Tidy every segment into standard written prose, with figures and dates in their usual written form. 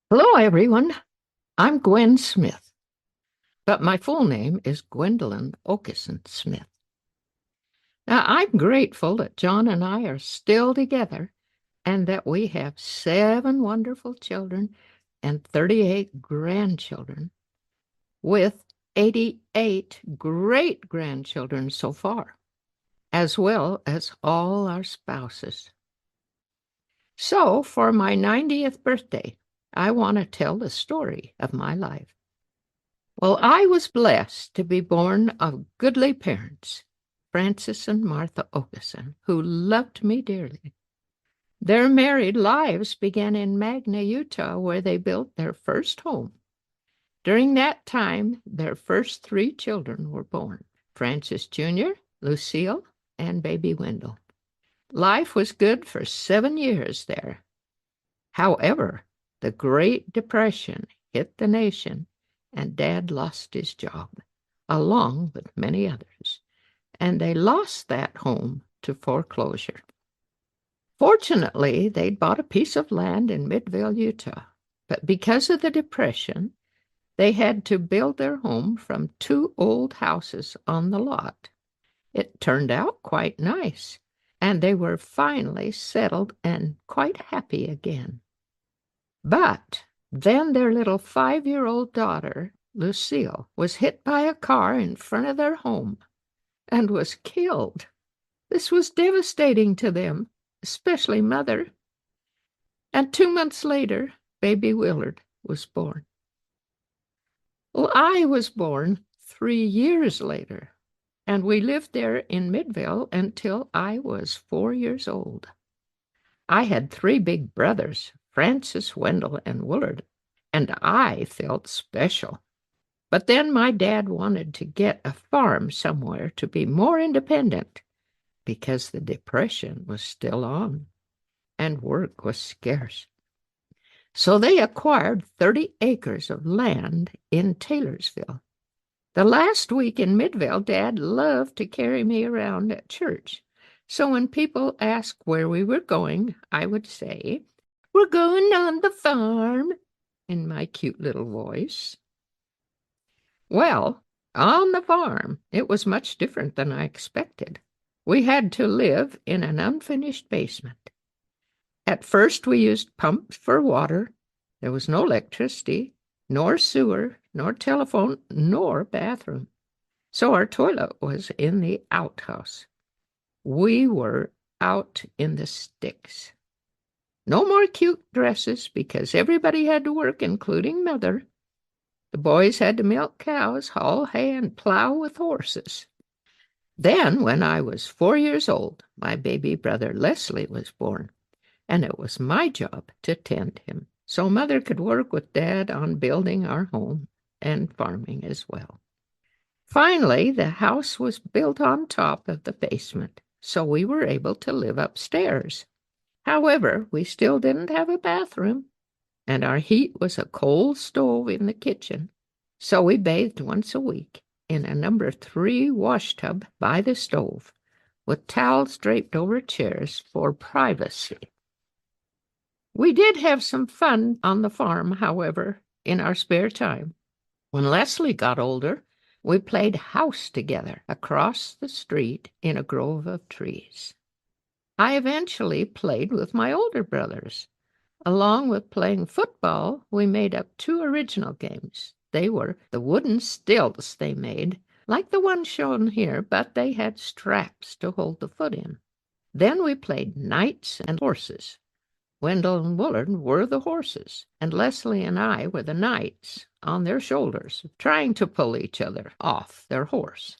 Hello, everyone. I'm Gwen Smith, but my full name is Gwendolyn Oakeson Smith. Now, I'm grateful that John and I are still together and that we have 7 wonderful children and 38 grandchildren, with 88 great grandchildren so far, as well as all our spouses. So, for my 90th birthday, I want to tell the story of my life. Well, I was blessed to be born of goodly parents, Francis and Martha Oakeson, who loved me dearly. Their married lives began in Magna, Utah, where they built their first home. During that time, their first 3 children were born: Francis Jr., Lucille, and baby Wendell. Life was good for 7 years there. However, the Great Depression hit the nation and Dad lost his job, along with many others, and they lost that home to foreclosure. Fortunately, they'd bought a piece of land in Midvale, Utah, but because of the Depression, they had to build their home from 2 old houses on the lot. It turned out quite nice, and they were finally settled and quite happy again. But then their little 5-year-old daughter, Lucille, was hit by a car in front of their home and was killed. This was devastating to them, especially Mother. And 2 months later, baby Willard was born. Well, I was born 3 years later, and we lived there in Midvale until I was 4 years old. I had 3 big brothers, Francis, Wendell, and Willard, and I felt special. But then my dad wanted to get a farm somewhere to be more independent because the Depression was still on and work was scarce. So they acquired 30 acres of land in Taylorsville. The last week in Midvale, Dad loved to carry me around at church. So when people asked where we were going, I would say, "We're going on the farm," in my cute little voice. Well, on the farm, it was much different than I expected. We had to live in an unfinished basement. At first, we used pumps for water. There was no electricity, nor sewer, nor telephone, nor bathroom. So our toilet was in the outhouse. We were out in the sticks. No more cute dresses because everybody had to work, including Mother. The boys had to milk cows, haul hay, and plow with horses. Then, when I was 4 years old, my baby brother Leslie was born, and it was my job to tend him, so Mother could work with Dad on building our home and farming as well. Finally, the house was built on top of the basement, so we were able to live upstairs. However, we still didn't have a bathroom, and our heat was a coal stove in the kitchen, so we bathed once a week in a number 3 wash tub by the stove, with towels draped over chairs for privacy. We did have some fun on the farm, however, in our spare time. When Leslie got older, we played house together across the street in a grove of trees. I eventually played with my older brothers. Along with playing football, we made up 2 original games. They were the wooden stilts they made, like the one shown here, but they had straps to hold the foot in. Then we played knights and horses. Wendell and Willard were the horses, and Leslie and I were the knights on their shoulders, trying to pull each other off their horse.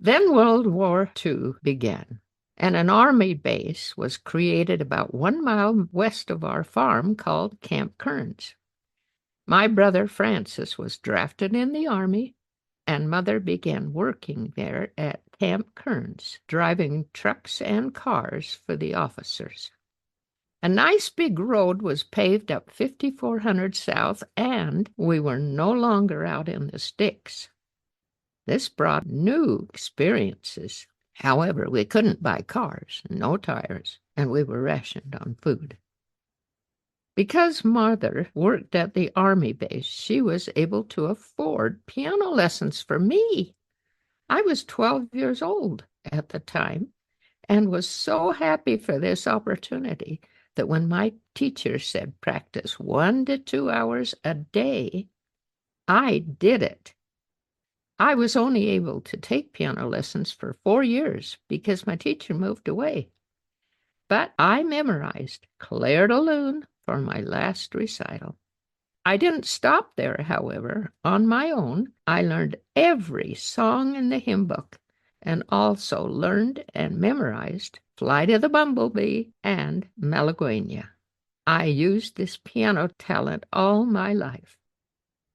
Then World War II began, and an army base was created about 1 mile west of our farm called Camp Kearns. My brother Francis was drafted in the army, and Mother began working there at Camp Kearns, driving trucks and cars for the officers. A nice big road was paved up 5400 South, and we were no longer out in the sticks. This brought new experiences. However, we couldn't buy cars, no tires, and we were rationed on food. Because Mother worked at the Army base, she was able to afford piano lessons for me. I was 12 years old at the time and was so happy for this opportunity that when my teacher said practice 1 to 2 hours a day, I did it. I was only able to take piano lessons for 4 years because my teacher moved away. But I memorized Clair de Lune for my last recital. I didn't stop there, however. On my own, I learned every song in the hymn book and also learned and memorized Flight of the Bumblebee and Malagueña. I used this piano talent all my life.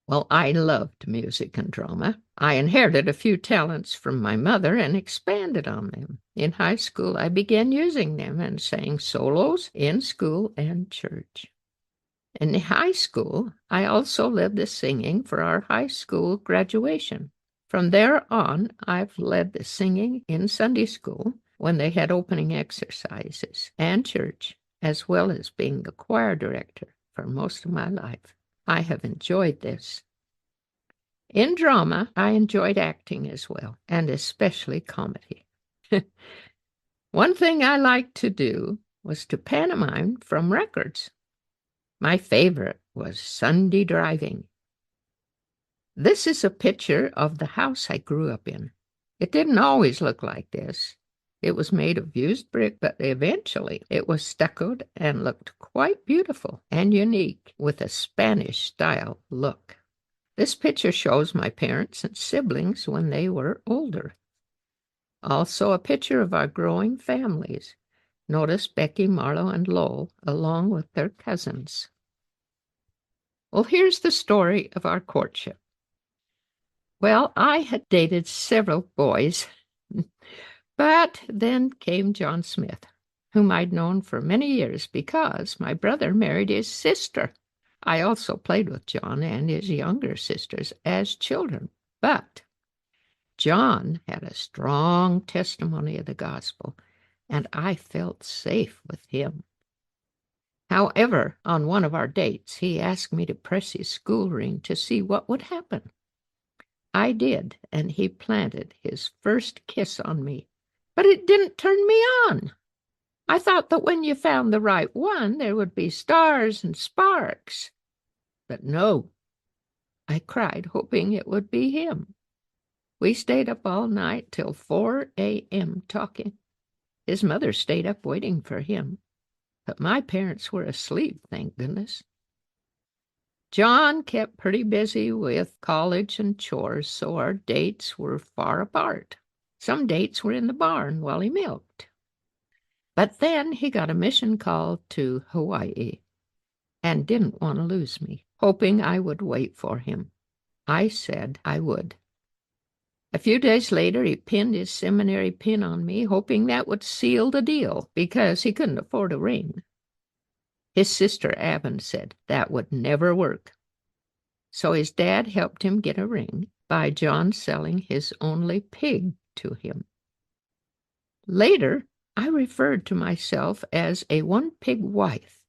Well, I loved music and drama. I inherited a few talents from my mother and expanded on them. In high school, I began using them and sang solos in school and church. In high school, I also led the singing for our high school graduation. From there on, I've led the singing in Sunday school when they had opening exercises and church, as well as being the choir director for most of my life. I have enjoyed this. In drama, I enjoyed acting as well, and especially comedy. One thing I liked to do was to pantomime from records. My favorite was Sunday driving. This is a picture of the house I grew up in. It didn't always look like this. It was made of used brick, but eventually it was stuccoed and looked quite beautiful and unique with a Spanish-style look. This picture shows my parents and siblings when they were older. Also a picture of our growing families. Notice Becky, Marlo, and Lowell, along with their cousins. Well, here's the story of our courtship. Well, I had dated several boys, but then came John Smith, whom I'd known for many years because my brother married his sister. I also played with John and his younger sisters as children, but John had a strong testimony of the gospel, and I felt safe with him. However, on one of our dates, he asked me to press his school ring to see what would happen. I did, and he planted his first kiss on me, but it didn't turn me on. I thought that when you found the right one, there would be stars and sparks. But no, I cried, hoping it would be him. We stayed up all night till 4 a.m. talking. His mother stayed up waiting for him, but my parents were asleep, thank goodness. John kept pretty busy with college and chores, so our dates were far apart. Some dates were in the barn while he milked. But then he got a mission call to Hawaii and didn't want to lose me, hoping I would wait for him. I said I would. A few days later, he pinned his seminary pin on me, hoping that would seal the deal because he couldn't afford a ring. His sister, Avon, said that would never work. So his dad helped him get a ring by John selling his only pig to him. Later, I referred to myself as a one-pig wife,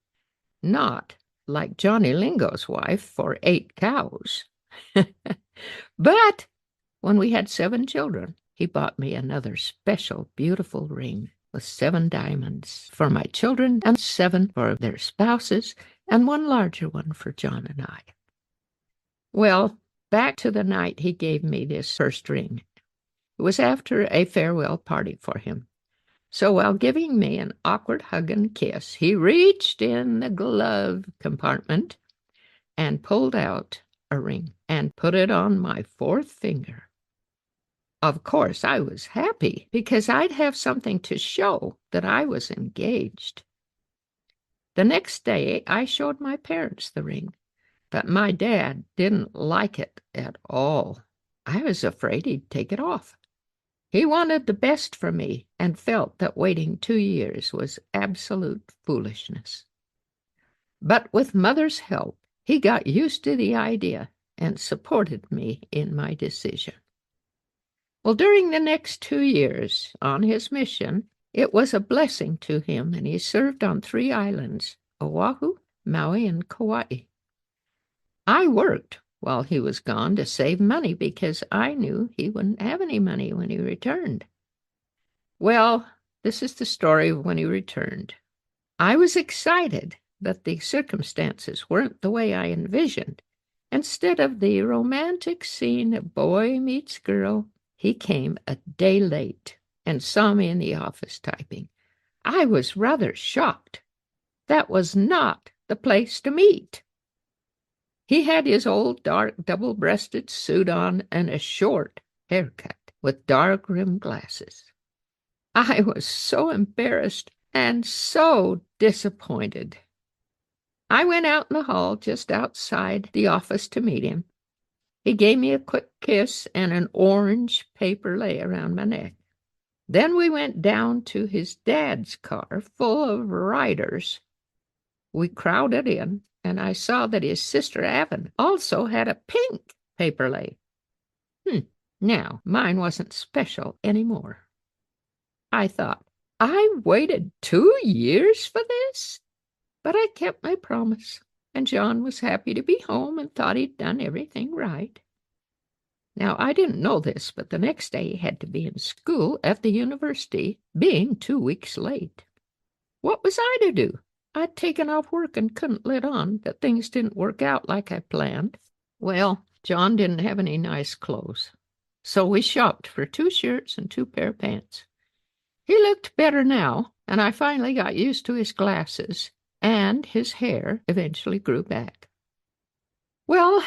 not like Johnny Lingo's wife for 8 cows. But when we had 7 children, he bought me another special, beautiful ring with 7 diamonds for my children and 7 for their spouses and 1 larger one for John and I. Well, back to the night he gave me this first ring. It was after a farewell party for him. So while giving me an awkward hug and kiss, he reached in the glove compartment and pulled out a ring and put it on my 4th finger. Of course, I was happy because I'd have something to show that I was engaged. The next day, I showed my parents the ring, but my dad didn't like it at all. I was afraid he'd take it off. He wanted the best for me and felt that waiting 2 years was absolute foolishness. But with Mother's help, he got used to the idea and supported me in my decision. Well, during the next 2 years on his mission, it was a blessing to him, and he served on 3 islands, Oahu, Maui, and Kauai. I worked while he was gone to save money because I knew he wouldn't have any money when he returned. Well, this is the story of when he returned. I was excited, but the circumstances weren't the way I envisioned. Instead of the romantic scene of boy meets girl, he came a day late and saw me in the office typing. I was rather shocked. That was not the place to meet. He had his old dark double-breasted suit on and a short haircut with dark-rimmed glasses. I was so embarrassed and so disappointed. I went out in the hall just outside the office to meet him. He gave me a quick kiss and an orange paper lei around my neck. Then we went down to his dad's car full of riders. We crowded in, and I saw that his sister Avon also had a pink paper lei. Now, mine wasn't special anymore. I thought, I waited 2 years for this? But I kept my promise, and John was happy to be home and thought he'd done everything right. Now, I didn't know this, but the next day he had to be in school at the university, being 2 weeks late. What was I to do? I'd taken off work and couldn't let on that things didn't work out like I planned. Well, John didn't have any nice clothes, so we shopped for 2 shirts and 2 pair of pants. He looked better now, and I finally got used to his glasses, and his hair eventually grew back. Well,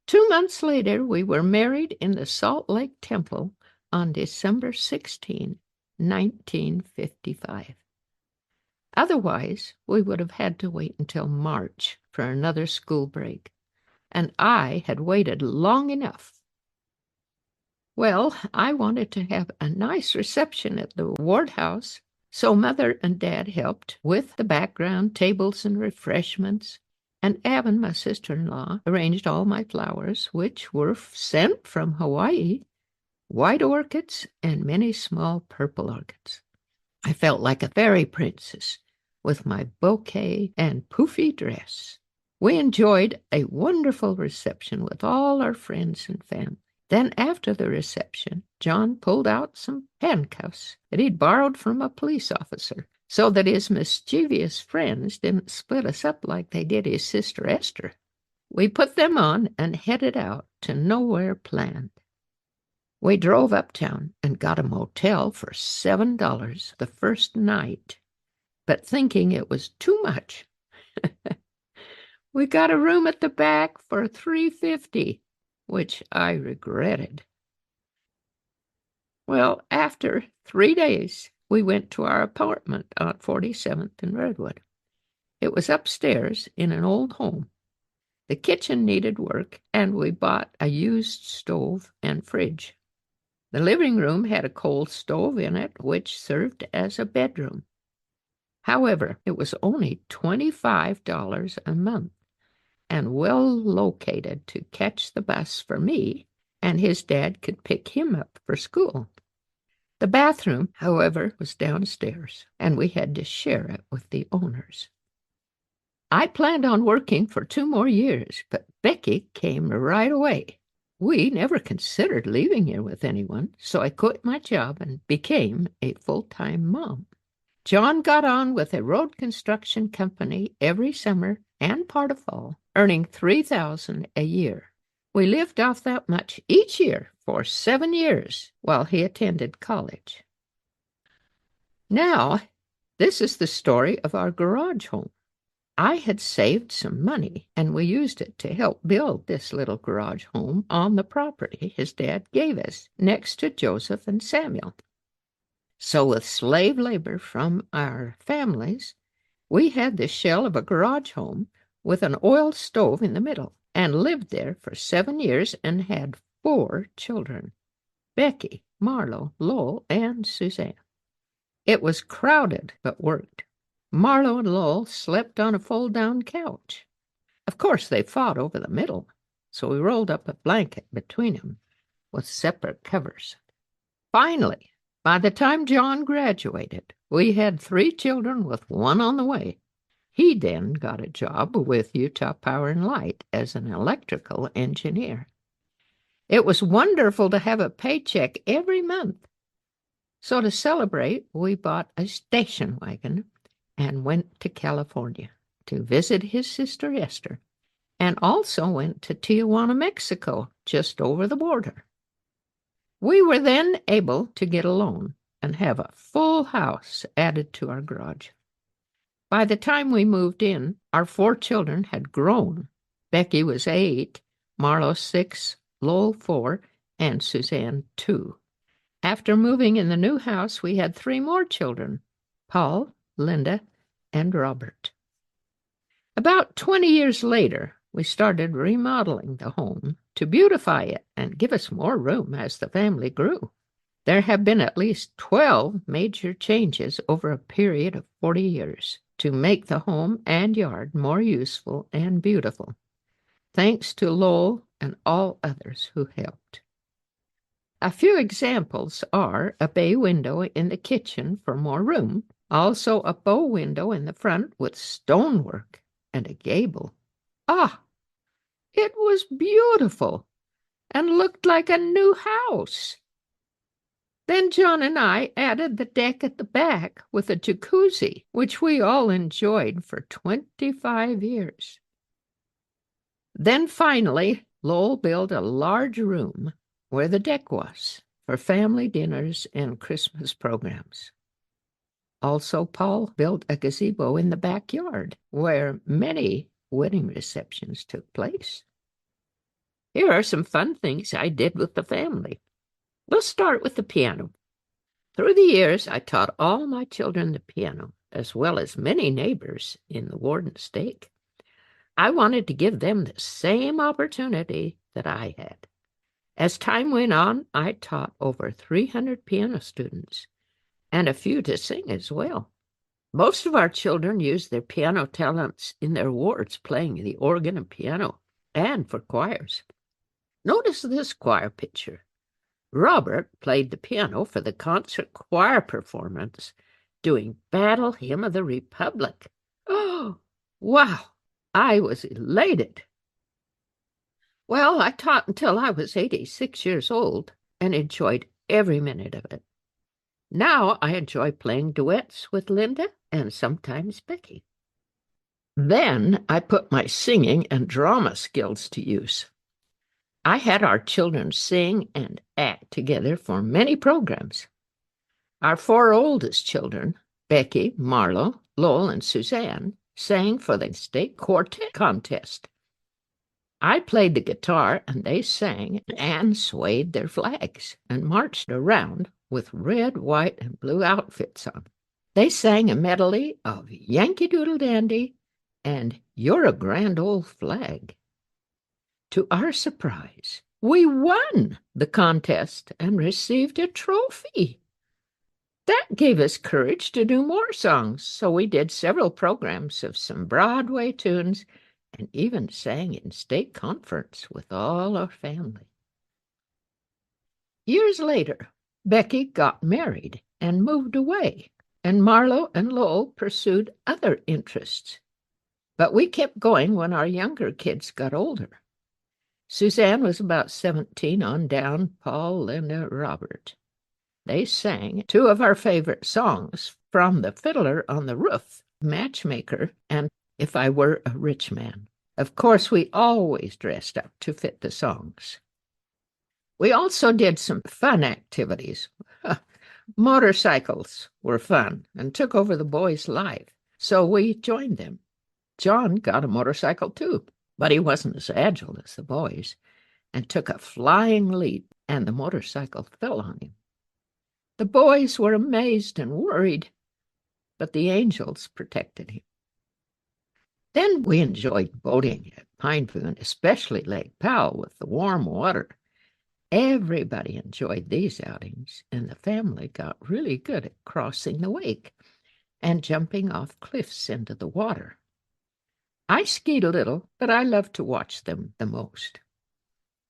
2 months later, we were married in the Salt Lake Temple on December 16, 1955. Otherwise, we would have had to wait until March for another school break, and I had waited long enough. Well, I wanted to have a nice reception at the Ward House, so Mother and Dad helped with the background, tables, and refreshments, and Avon, my sister-in-law, arranged all my flowers, which were sent from Hawaii, white orchids and many small purple orchids. I felt like a fairy princess with my bouquet and poofy dress. We enjoyed a wonderful reception with all our friends and family. Then after the reception, John pulled out some handcuffs that he'd borrowed from a police officer so that his mischievous friends didn't split us up like they did his sister Esther. We put them on and headed out to nowhere planned. We drove uptown and got a motel for $7 the first night, but thinking it was too much, we got a room at the back for $3.50, which I regretted. Well, after 3 days, we went to our apartment on 47th and Redwood. It was upstairs in an old home. The kitchen needed work, and we bought a used stove and fridge. The living room had a coal stove in it, which served as a bedroom. However, it was only $25 a month, and well located to catch the bus for me, and his dad could pick him up for school. The bathroom, however, was downstairs, and we had to share it with the owners. I planned on working for 2 more years, but Becky came right away. We never considered leaving here with anyone, so I quit my job and became a full-time mom. John got on with a road construction company every summer and part of fall, earning $3,000 a year. We lived off that much each year for 7 years while he attended college. Now, this is the story of our garage home. I had saved some money, and we used it to help build this little garage home on the property his dad gave us next to Joseph and Samuel. So with slave labor from our families, we had the shell of a garage home with an oil stove in the middle, and lived there for 7 years and had 4 children, Becky, Marlo, Lowell, and Suzanne. It was crowded, but worked. Marlo and Lowell slept on a fold-down couch. Of course, they fought over the middle, so we rolled up a blanket between them with separate covers. Finally, by the time John graduated, we had 3 children with 1 on the way. He then got a job with Utah Power and Light as an electrical engineer. It was wonderful to have a paycheck every month. So to celebrate, we bought a station wagon and went to California to visit his sister Esther, and also went to Tijuana, Mexico, just over the border. We were then able to get a loan and have a full house added to our garage. By the time we moved in, our 4 children had grown. Becky was 8, Marlo 6, Lowell 4, and Suzanne 2. After moving in the new house, we had 3 more children, Paul, Linda, and Robert. About 20 years later, we started remodeling the home to beautify it and give us more room as the family grew. There have been at least 12 major changes over a period of 40 years to make the home and yard more useful and beautiful, thanks to Lowell and all others who helped. A few examples are a bay window in the kitchen for more room, also a bow window in the front with stonework and a gable. Ah, it was beautiful and looked like a new house. Then John and I added the deck at the back with a jacuzzi, which we all enjoyed for 25 years. Then finally, Lowell built a large room where the deck was for family dinners and Christmas programs. Also, Paul built a gazebo in the backyard where many wedding receptions took place. Here are some fun things I did with the family. We'll start with the piano. Through the years, I taught all my children the piano, as well as many neighbors in the Warden Stake. I wanted to give them the same opportunity that I had. As time went on, I taught over 300 piano students, and a few to sing as well. Most of our children used their piano talents in their wards playing the organ and piano, and for choirs. Notice this choir picture. Robert played the piano for the concert choir performance doing Battle Hymn of the Republic. Oh, wow! I was elated. Well, I taught until I was 86 years old and enjoyed every minute of it. Now I enjoy playing duets with Linda and sometimes Becky. Then I put my singing and drama skills to use. I had our children sing and act together for many programs. Our 4 oldest children, Becky, Marlo, Lowell, and Suzanne, sang for the state quartet contest. I played the guitar and they sang and swayed their flags and marched around with red, white, and blue outfits on. They sang a medley of Yankee Doodle Dandy and You're a Grand Old Flag. To our surprise, we won the contest and received a trophy. That gave us courage to do more songs, so we did several programs of some Broadway tunes and even sang in state conference with all our family. Years later, Becky got married and moved away, and Marlo and Lowell pursued other interests. But we kept going when our younger kids got older. Suzanne was about 17 on down, Paul, Linda, Robert. They sang 2 of our favorite songs from The Fiddler on the Roof, Matchmaker, and If I Were a Rich Man. Of course, we always dressed up to fit the songs. We also did some fun activities. Motorcycles were fun and took over the boys' life, so we joined them. John got a motorcycle too, but he wasn't as agile as the boys and took a flying leap, and the motorcycle fell on him. The boys were amazed and worried, but the angels protected him. Then we enjoyed boating at Pineview, and especially Lake Powell with the warm water. Everybody enjoyed these outings, and the family got really good at crossing the lake and jumping off cliffs into the water. I skied a little, but I loved to watch them the most.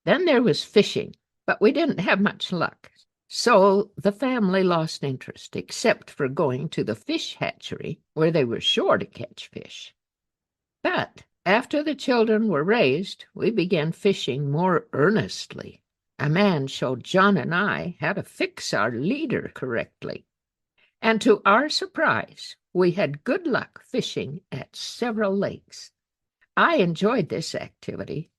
Then there was fishing, but we didn't have much luck. So the family lost interest, except for going to the fish hatchery, where they were sure to catch fish. But after the children were raised, we began fishing more earnestly. A man showed John and I how to fix our leader correctly. And to our surprise, we had good luck fishing at several lakes. I enjoyed this activity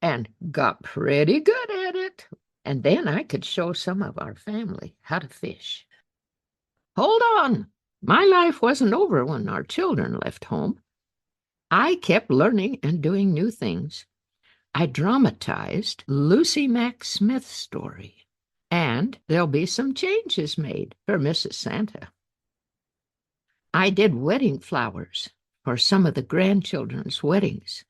and got pretty good at it. And then I could show some of our family how to fish. Hold on. My life wasn't over when our children left home. I kept learning and doing new things. I dramatized Lucy Mack Smith's story, and there'll be some changes made for Mrs. Santa. I did wedding flowers for some of the grandchildren's weddings,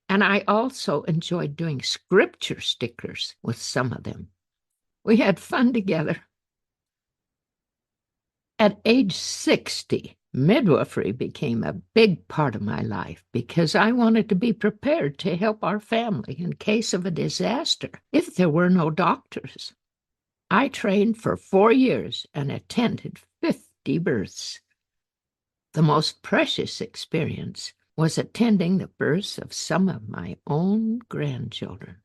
and I also enjoyed doing scripture stickers with some of them. We had fun together. At age 60, midwifery became a big part of my life because I wanted to be prepared to help our family in case of a disaster if there were no doctors. I trained for 4 years and attended 50 births. The most precious experience was attending the births of some of my own grandchildren.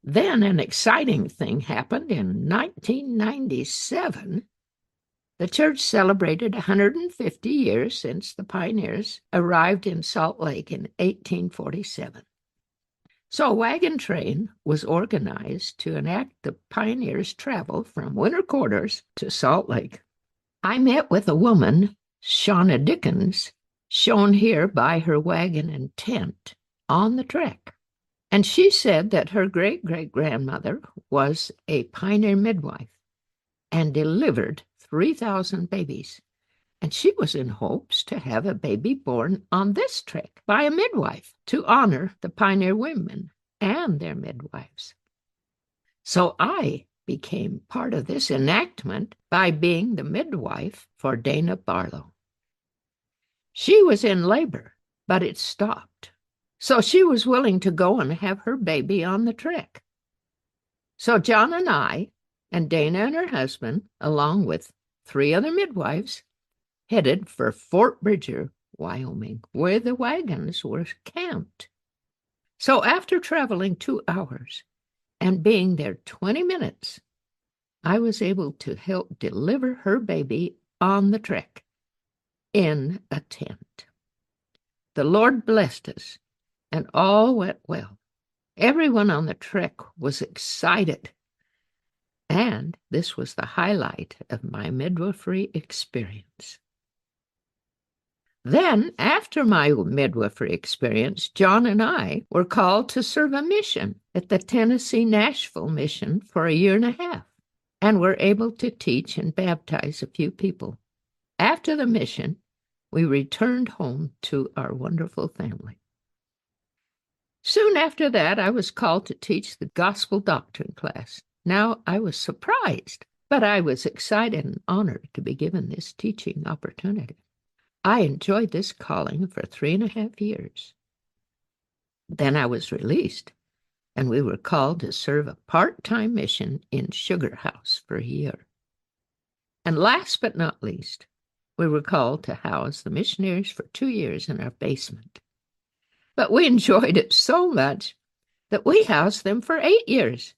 Then an exciting thing happened in 1997. The church celebrated 150 years since the pioneers arrived in Salt Lake in 1847. So a wagon train was organized to enact the pioneers' travel from winter quarters to Salt Lake. I met with a woman, Shauna Dickens, shown here by her wagon and tent on the trek. And she said that her great-great-grandmother was a pioneer midwife and delivered 3,000 babies, and she was in hopes to have a baby born on this trek by a midwife to honor the pioneer women and their midwives. So I became part of this enactment by being the midwife for Dana Barlow. She was in labor, but it stopped, so she was willing to go and have her baby on the trek. So John and I, and Dana and her husband, along with 3 other midwives, headed for Fort Bridger, Wyoming, where the wagons were camped. So after traveling 2 hours and being there 20 minutes, I was able to help deliver her baby on the trek in a tent. The Lord blessed us, and all went well. Everyone on the trek was excited, and this was the highlight of my midwifery experience. Then, after my midwifery experience, John and I were called to serve a mission at the Tennessee Nashville mission for 1.5 years, and were able to teach and baptize a few people. After the mission, we returned home to our wonderful family. Soon after that, I was called to teach the gospel doctrine class. Now, I was surprised, but I was excited and honored to be given this teaching opportunity. I enjoyed this calling for 3.5 years. Then I was released, and we were called to serve a part-time mission in Sugar House for 1 year. And last but not least, we were called to house the missionaries for 2 years in our basement. But we enjoyed it so much that we housed them for 8 years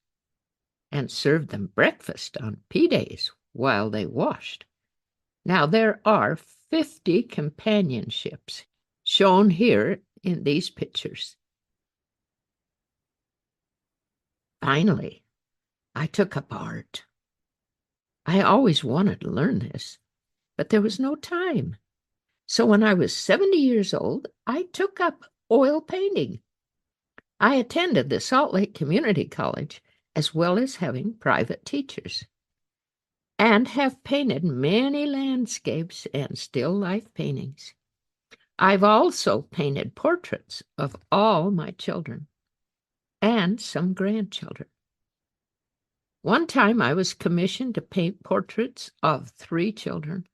and served them breakfast on P-days while they washed. Now, there are 50 companionships shown here in these pictures. Finally, I took up art. I always wanted to learn this, but there was no time. So when I was 70 years old, I took up oil painting. I attended the Salt Lake Community College, as well as having private teachers, and have painted many landscapes and still life paintings. I've also painted portraits of all my children and some grandchildren. One time I was commissioned to paint portraits of 3 children,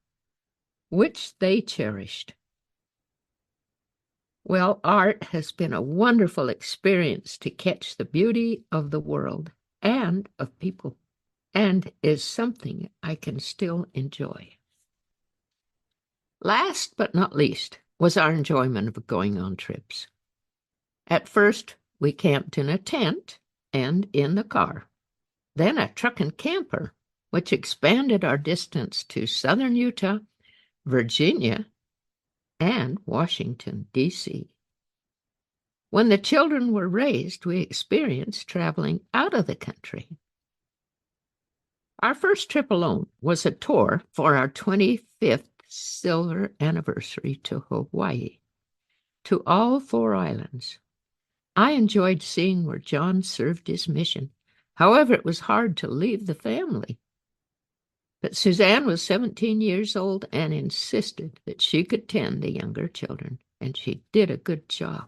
which they cherished. Well, art has been a wonderful experience to catch the beauty of the world and of people, and is something I can still enjoy. Last but not least, was our enjoyment of going on trips. At first, we camped in a tent and in the car, then a truck and camper, which expanded our distance to southern Utah, Virginia, and Washington, D.C. When the children were raised, we experienced traveling out of the country. Our first trip alone was a tour for our 25th silver anniversary to Hawaii, to all 4 islands. I enjoyed seeing where John served his mission. However, it was hard to leave the family. But Suzanne was 17 years old and insisted that she could tend the younger children, and she did a good job.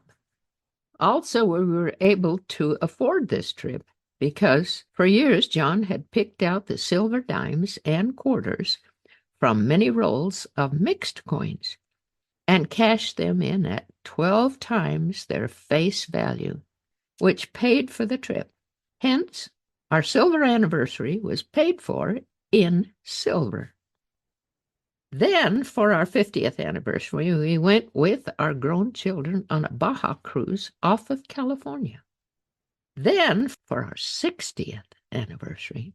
Also, we were able to afford this trip because for years John had picked out the silver dimes and quarters from many rolls of mixed coins and cashed them in at 12 times their face value, which paid for the trip. Hence, our silver anniversary was paid for in silver. Then, for our 50th anniversary, we went with our grown children on a Baja cruise off of California. Then, for our 60th anniversary,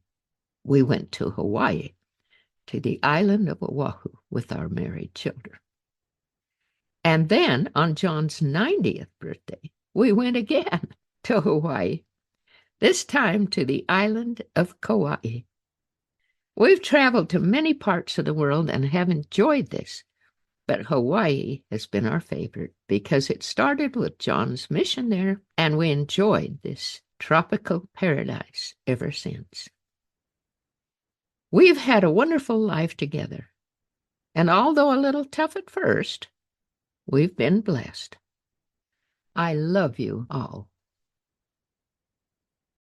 we went to Hawaii, to the island of Oahu with our married children. And then, on John's 90th birthday, we went again to Hawaii, this time to the island of Kauai. We've traveled to many parts of the world and have enjoyed this, but Hawaii has been our favorite because it started with John's mission there, and we enjoyed this tropical paradise ever since. We've had a wonderful life together, and although a little tough at first, we've been blessed. I love you all.